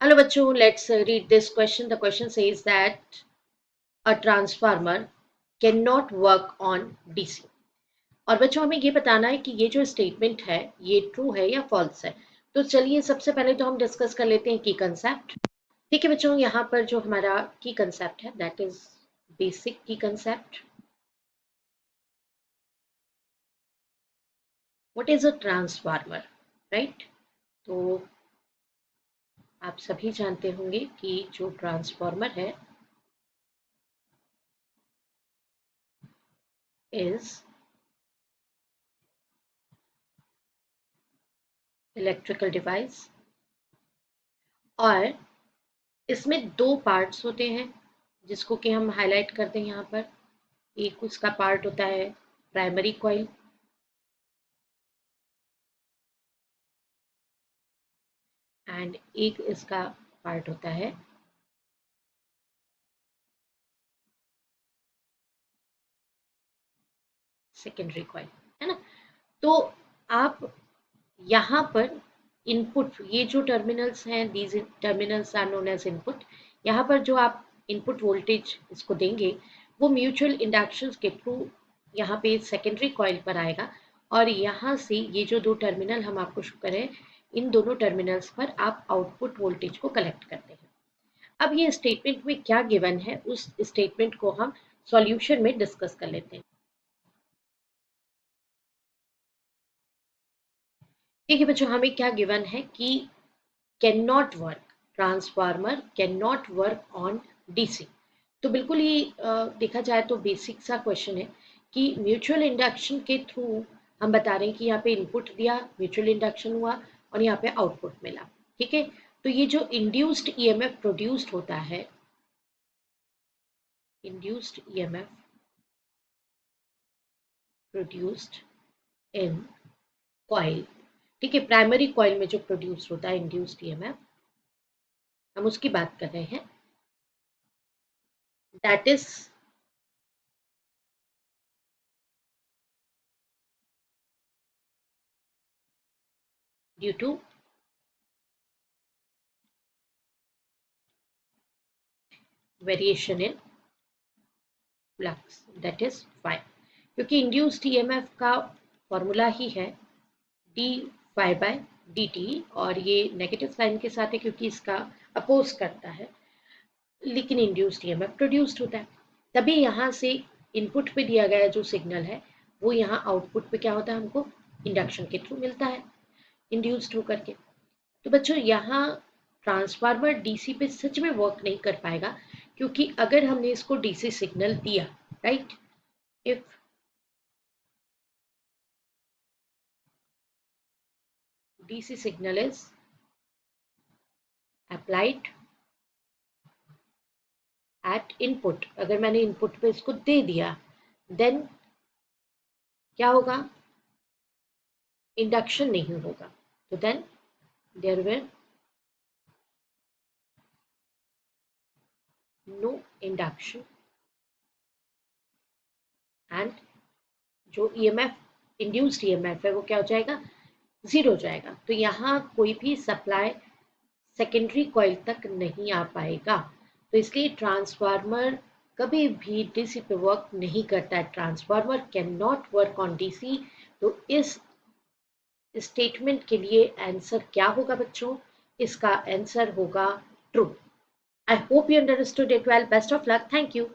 Hello bachcho, let's read this question. The question says that a transformer cannot work on DC. और बच्चों हमें ये बताना है कि ये जो स्टेटमेंट है ये ट्रू है या फॉल्स है। तो चलिए सबसे पहले तो हम डिस्कस कर लेते हैं की कंसेप्ट। ठीक है बच्चों, यहाँ पर जो हमारा की कंसेप्ट है दैट इज बेसिक की concept. What is a transformer, right? तो आप सभी जानते होंगे कि जो ट्रांसफार्मर है इज इलेक्ट्रिकल डिवाइस और इसमें दो पार्ट्स होते हैं जिसको कि हम हाईलाइट करते हैं यहाँ पर। एक उसका पार्ट होता है प्राइमरी कॉइल एंड एक इसका पार्ट होता है सेकेंडरी कॉइल, है ना? तो आप यहाँ पर इनपुट, ये जो टर्मिनल्स हैं these terminals are known as input. यहाँ पर जो आप इनपुट वोल्टेज इसको देंगे वो म्यूचुअल इंडक्शन के थ्रू यहाँ पे सेकेंडरी कॉइल पर आएगा और यहाँ से ये जो दो टर्मिनल हम आपको शो करें इन दोनों टर्मिनल्स पर आप आउटपुट वोल्टेज को कलेक्ट करते हैं। अब ये स्टेटमेंट में क्या गिवन है उस स्टेटमेंट को हम सॉल्यूशन में डिस्कस कर लेते हैं। ठीक है बच्चों, हमें क्या गिवन है कि can not work, transformer can not work on DC. तो बिल्कुल ही देखा जाए तो बेसिक सा क्वेश्चन है कि म्यूचुअल इंडक्शन के थ्रू हम बता रहे हैं कि यहाँ पे इनपुट दिया, म्यूचुअल इंडक्शन हुआ और यहाँ पे आउटपुट मिला। ठीक है, तो ये जो इंड्यूस्ड ईएमएफ प्रोड्यूस्ड होता है, induced EMF produced in coil, ठीक है, प्राइमरी कॉइल में जो प्रोड्यूस होता है इंड्यूस्ड ईएमएफ, हम उसकी बात कर रहे हैं। That is due to variation in flux, that is phi. क्योंकि इंड्यूस्ड ईएमएफ का फॉर्मूला ही है d phi by d t, और ये नेगेटिव साइन के साथ है क्योंकि इसका अपोज करता है, लेकिन इंड्यूस्ड ईएमएफ प्रोड्यूस्ड होता है। तभी यहाँ से इनपुट पे दिया गया जो सिग्नल है वो यहाँ आउटपुट पे क्या होता है, हमको इंडक्शन के थ्रू मिलता है इंड्यूस्ड होकर के। तो बच्चों यहाँ ट्रांसफार्मर डीसी पे सच में वर्क नहीं कर पाएगा क्योंकि अगर हमने इसको डीसी सिग्नल दिया, right, if DC signal is applied at input, अगर मैंने इनपुट पे इसको दे दिया देन क्या होगा, इंडक्शन नहीं होगा। तो then there will no induction and जो ईएमएफ इंड्यूस्ड ईएमएफ है वो क्या हो जाएगा, जीरो हो जाएगा। तो यहाँ कोई भी सप्लाई सेकेंडरी कॉइल तक नहीं आ पाएगा। तो इसलिए ट्रांसफार्मर कभी भी डीसी पे वर्क नहीं करता है, transformer can not work on DC. तो इस स्टेटमेंट के लिए आंसर क्या होगा बच्चों, इसका आंसर होगा true. I hope you understood it well. Best of luck, thank you.